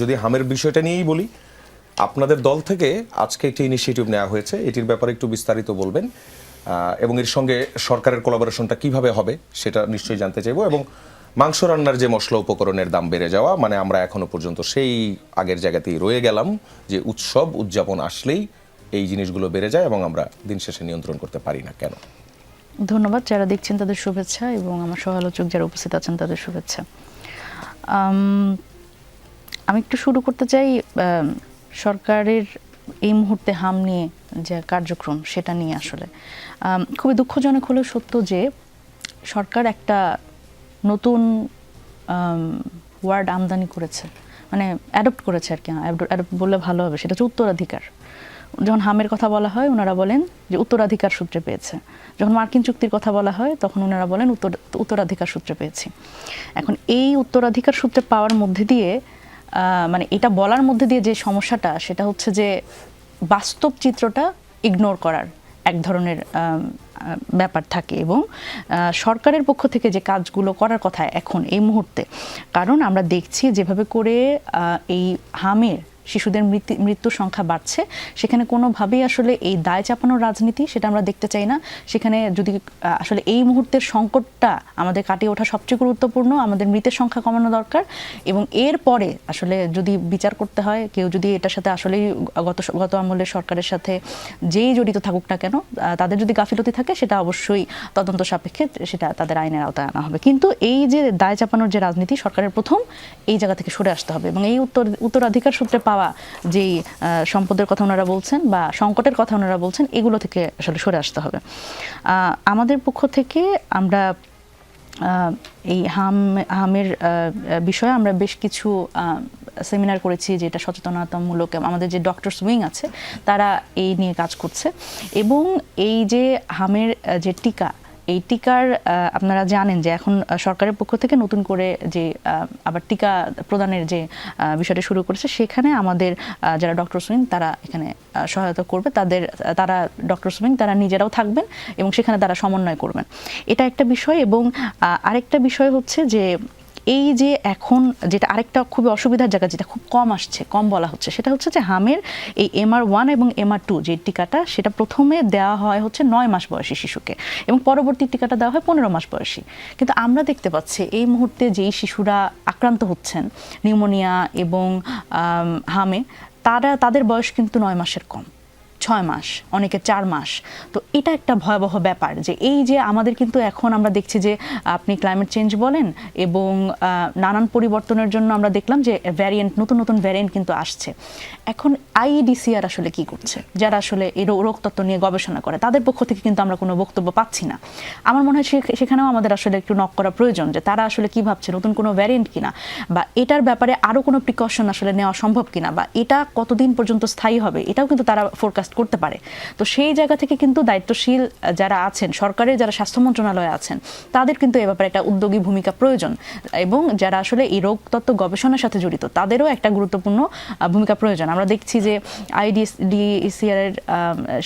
যদি হামের বিষয়টা নিয়েই বলি, আপনাদের দল থেকে আজকে একটি ইনিশিয়েটিভ নেওয়া হয়েছে, এটির ব্যাপারে একটু বিস্তারিত বলবেন এবং এর সঙ্গে সরকারের কোলাবোরেশনটা কিভাবে হবে সেটা নিশ্চয়ই জানতে চাইবো। এবং মাংস রান্নার যে মশলা উপকরণের দাম বেড়ে যাওয়া, মানে আমরা এখনো পর্যন্ত সেই আগের জায়গাতেই রয়ে গেলাম যে উৎসব উদযাপন আসলেই এই জিনিসগুলো বেড়ে যায় এবং আমরা দিন শেষে নিয়ন্ত্রণ করতে পারি না কেন? ধন্যবাদ। যারা দেখছেন তাদের শুভেচ্ছা এবং আমার সহালোচক যারা উপস্থিত আছেন তাদের শুভেচ্ছা। আমি একটু শুরু করতে চাই সরকারের এই মুহূর্তে হাম নিয়ে যে কার্যক্রম সেটা নিয়ে। আসলে খুবই দুঃখজনক হলেও সত্য যে সরকার একটা নতুন ওয়ার্ড আমদানি করেছে, মানে অ্যাডপ্ট করেছে আর কি। অ্যাডপ্ট বললে ভালো হবে, সেটা হচ্ছে উত্তরাধিকার। যখন হামের কথা বলা হয় ওনারা বলেন যে উত্তরাধিকার সূত্রে পেয়েছে, যখন মার্কিন চুক্তির কথা বলা হয় তখন ওনারা বলেন উত্তরাধিকার সূত্রে পেয়েছি। এখন এই উত্তরাধিকার সূত্রে পাওয়ার মধ্যে দিয়ে মানে এটা বলার মধ্যে দিয়ে যে সমস্যাটা, সেটা হচ্ছে যে বাস্তব চিত্রটা ইগনোর করার এক ধরনের ব্যাপার থাকে। এবং সরকারের পক্ষ থেকে যে কাজগুলো করার কথা এখন এই মুহূর্তে, কারণ আমরা দেখছি যেভাবে করে এই হামের শিশুদের মৃত্যুর সংখ্যা বাড়ছে, সেখানে কোনোভাবেই আসলে এই দায় চাপানোর রাজনীতি সেটা আমরা দেখতে চাই না। সেখানে যদি আসলে এই মুহূর্তের সংকটটা আমাদের কাটিয়ে ওঠা সবচেয়ে গুরুত্বপূর্ণ, আমাদের মৃতের সংখ্যা কমানো দরকার। এবং এর পরে আসলে যদি বিচার করতে হয়, কেউ যদি এটার সাথে আসলেই গত আমলের সরকারের সাথে যেই জড়িত থাকুক না কেন, তাদের যদি গাফিলতি থাকে সেটা অবশ্যই তদন্ত সাপেক্ষে সেটা তাদের আইনের আওতায় আনা হবে। কিন্তু এই যে দায় চাপানোর যে রাজনীতি, সরকারের প্রথম এই জায়গা থেকে সরে আসতে হবে এবং এই উত্তরাধিকার সূত্রে পাওয়া যেই সম্পদের কথা ওনারা বলছেন বা সংকটের কথা ওনারা বলছেন, এগুলো থেকে আসলে সরে আসতে হবে। আমাদের পক্ষ থেকে আমরা এই হামের বিষয়ে আমরা বেশ কিছু সেমিনার করেছি, যেটা সচেতনতামূলক। আমাদের যে ডক্টরস উইং আছে তারা এই নিয়ে কাজ করছে। এবং এই যে হামের যে টিকা, এই টিকার আপনারা জানেন যে এখন সরকারের পক্ষ থেকে নতুন করে যে আবার টিকা প্রদানের যে বিষয়টা শুরু করেছে, সেখানে আমাদের যারা ডক্টরস উইং তারা এখানে সহায়তা করবে। তারা ডক্টরস উইং তারা নিজেরাও থাকবেন এবং সেখানে তারা সমন্বয় করবেন। এটা একটা বিষয়। এবং আরেকটা বিষয় হচ্ছে যে এই যে এখন যেটা আরেকটা খুবই অসুবিধার জায়গা, যেটা খুব কম বলা হচ্ছে, সেটা হচ্ছে যে হামের এই MR1 এবং MR2 যে টিকাটা, সেটা প্রথমে দেওয়া হয় হচ্ছে 9 মাস বয়সী শিশুকে এবং পরবর্তী টিকাটা দেওয়া হয় 15 মাস বয়সী। কিন্তু আমরা দেখতে পাচ্ছি এই মুহূর্তে যেই শিশুরা আক্রান্ত হচ্ছেন নিউমোনিয়া এবং হামে, তাদের বয়স কিন্তু 9 মাসের কম, 6 মাস, অনেকে 4 মাস। তো এটা একটা ভয়াবহ ব্যাপার যে এই যে আমাদের কিন্তু এখন আমরা দেখছি যে আপনি ক্লাইমেট চেঞ্জ বলেন এবং নানান পরিবর্তনের জন্য আমরা দেখলাম যে নতুন ভ্যারিয়েন্ট কিন্তু আসছে। এখন IEDCR আসলে কি করছে, যারা আসলে এই রোগতত্ত্ব নিয়ে গবেষণা করে, তাদের পক্ষ থেকে কিন্তু আমরা কোনো বক্তব্য পাচ্ছি না। আমার মনে হয় সেখানেও আমাদের আসলে একটু নক করা প্রয়োজন যে তারা আসলে কি ভাবছে, নতুন কোনো ভ্যারিয়েন্ট কিনা, বা এটার ব্যাপারে আরও কোনো প্রিকশন আসলে নেওয়া সম্ভব কিনা, বা এটা কতদিন পর্যন্ত স্থায়ী হবে, এটাও কিন্তু তারা ফোরকাস্ট করতে পারে। তো সেই জায়গা থেকে কিন্তু দায়িত্বশীল যারা আছেন, সরকারের যারা স্বাস্থ্য মন্ত্রণালয়ে আছেন, তাদের কিন্তু এ ব্যাপারে একটা উদ্যোগী ভূমিকা প্রয়োজন। এবং যারা আসলে এই রোগতত্ত্ব গবেষণার সাথে জড়িত, তাদেরও একটা গুরুত্বপূর্ণ ভূমিকা প্রয়োজন। আমরা দেখছি যে IEDCR এর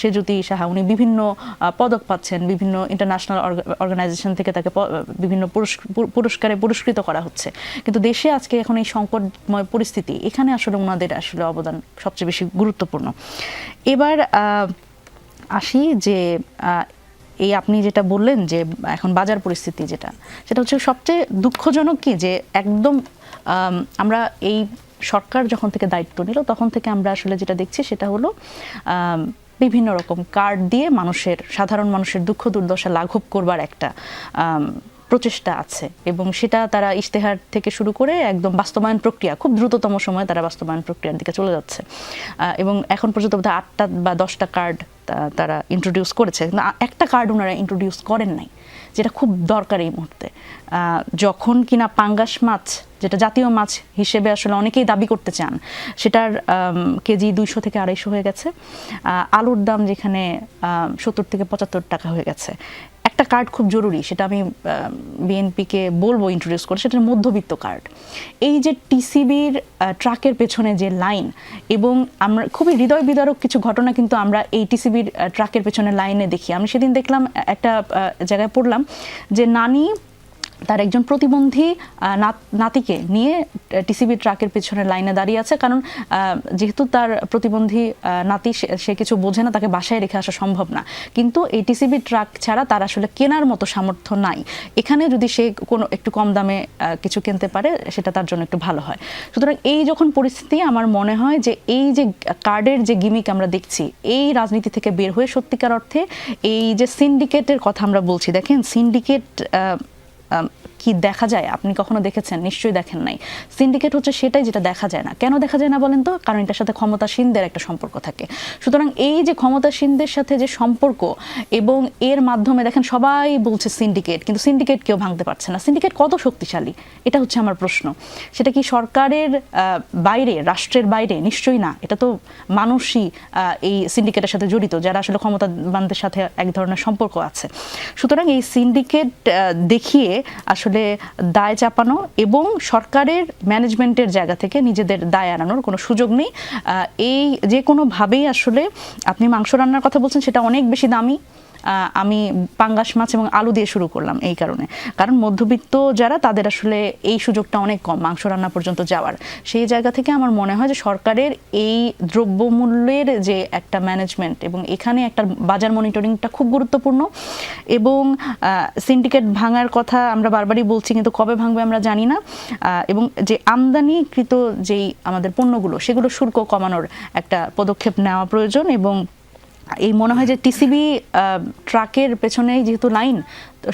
সেজুতি সাহা, উনি বিভিন্ন পদক পাচ্ছেন, বিভিন্ন ইন্টারন্যাশনাল অর্গানাইজেশন থেকে তাকে বিভিন্ন পুরস্কারে পুরস্কৃত করা হচ্ছে। কিন্তু দেশে আজকে এখন এই সংকটময় পরিস্থিতি, এখানে আসলে ওনাদের আসলে অবদান সবচেয়ে বেশি গুরুত্বপূর্ণ। এবার আসি যে এই আপনি যেটা বললেন যে এখন বাজার পরিস্থিতি, সেটা হচ্ছে সবচেয়ে দুঃখজনক কি, যে একদম আমরা এই সরকার যখন থেকে দায়িত্ব নিল তখন থেকে আমরা আসলে যেটা দেখছি সেটা হলো বিভিন্ন রকম কার্ড দিয়ে সাধারণ মানুষের দুঃখ দুর্দশা লাঘব করবার একটা প্রচেষ্টা আছে। এবং সেটা তারা ইশতেহার থেকে শুরু করে একদম বাস্তবায়ন প্রক্রিয়া, খুব দ্রুততম সময়ে তারা বাস্তবায়ন প্রক্রিয়ার দিকে চলে যাচ্ছে। এবং এখন পর্যন্ত বোধহয় 8টা বা 10টা কার্ড তারা ইন্ট্রোডিউস করেছে, কিন্তু একটা কার্ড ওনারা ইন্ট্রোডিউস করেন নাই, যেটা খুব দরকার এই মুহূর্তে। যখন কিনা পাঙ্গাস মাছ, যেটা জাতীয় মাছ হিসেবে আসলে অনেকেই দাবি করতে চান, সেটার কেজি 200 থেকে 250 হয়ে গেছে। আলুর দাম যেখানে 70 থেকে 75 টাকা হয়ে গেছে। একটা কার্ড খুব জরুরি, সেটা আমি বিএনপিকে বলবো ইন্ট্রোডিউস করে, সেটা মধ্যবিত্ত কার্ড। এই যে টিসিবির ট্রাকের পেছনে যে লাইন, এবং আমরা খুবই হৃদয় বিদারক কিছু ঘটনা কিন্তু আমরা এই টিসিবির ট্রাকের পেছনে লাইনে দেখি। আমি সেদিন দেখলাম একটা জায়গায় পড়লাম যে নানি তার একজন প্রতিবন্ধী নাতিকে নিয়ে টিসিবি ট্রাকের পেছনে লাইনে দাঁড়িয়ে আছে, কারণ যেহেতু তার প্রতিবন্ধী নাতি সে কিছু বোঝে না, তাকে বাসায় রেখে আসা সম্ভব না। কিন্তু এই টিসিবি ট্রাক ছাড়া তার আসলে কেনার মতো সামর্থ্য নাই। এখানে যদি সে কোনো একটু কম দামে কিছু কিনতে পারে সেটা তার জন্য একটু ভালো হয়। সুতরাং এই যখন পরিস্থিতি, আমার মনে হয় যে এই যে কার্ডের যে গিমিক আমরা দেখছি, এই রাজনীতি থেকে বের হয়ে সত্যিকার অর্থে এই যে সিন্ডিকেটের কথা আমরা বলছি, দেখেন সিন্ডিকেট কি দেখা যায়? আপনি কখনো দেখেছেন? নিশ্চয়ই দেখেন নাই। সিন্ডিকেট হচ্ছে সেটাই যেটা দেখা যায় না। কেন দেখা যায় না বলেন তো? কারণ এটার সাথে ক্ষমতাসীনদের একটা সম্পর্ক থাকে। সুতরাং এই যে ক্ষমতাসীনদের সাথে যে সম্পর্ক, এবং এর মাধ্যমে দেখেন সবাই বলছে সিন্ডিকেট, কিন্তু সিন্ডিকেট কেউ ভাঙতে পারছে না। সিন্ডিকেট কত শক্তিশালী? এটা হচ্ছে আমার প্রশ্ন। সেটা কি সরকারের বাইরে, রাষ্ট্রের বাইরে? নিশ্চয়ই না। এটা তো মানুষই এই সিন্ডিকেটের সাথে জড়িত, যারা আসলে ক্ষমতাবানদের সাথে এক ধরনের সম্পর্ক আছে। সুতরাং এই সিন্ডিকেট দেখিয়ে আসলে দায় চাপানো এবং সরকারের ম্যানেজমেন্টের জায়গা থেকে নিজেদের দায় এড়ানোর কোনো সুযোগ নেই। এই যে কোনোভাবেই আসলে, আপনি মাংস রান্নার কথা বলছেন, সেটা অনেক বেশি দামি। আমি পাঙ্গাস মাছ এবং আলু দিয়ে শুরু করলাম এই কারণে, কারণ মধ্যবিত্ত যারা, তাদের আসলে এই সুযোগটা অনেক কম মাংস রান্না পর্যন্ত যাওয়ার। সেই জায়গা থেকে আমার মনে হয় যে সরকারের এই দ্রব্যমূল্যের যে একটা ম্যানেজমেন্ট এবং এখানে একটা বাজার মনিটরিংটা খুব গুরুত্বপূর্ণ। এবং সিন্ডিকেট ভাঙার কথা আমরা বারবারই বলছি, কিন্তু কবে ভাঙবে আমরা জানি না। এবং যে আমদানিকৃত যেই আমাদের পণ্যগুলো, সেগুলো শুল্ক কমানোর একটা পদক্ষেপ নেওয়া প্রয়োজন। এবং এই মনে হয় যে টিসিবি ট্রাকের পেছনেই যেহেতু লাইন,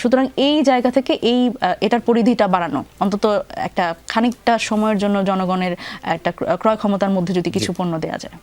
সুতরাং এই জায়গা থেকে এটার পরিধিটা বাড়ানো, অন্তত একটা খানিকটা সময়ের জন্য জনগণের একটা ক্রয় ক্ষমতার মধ্যে যদি কিছু পণ্য দেওয়া যায়।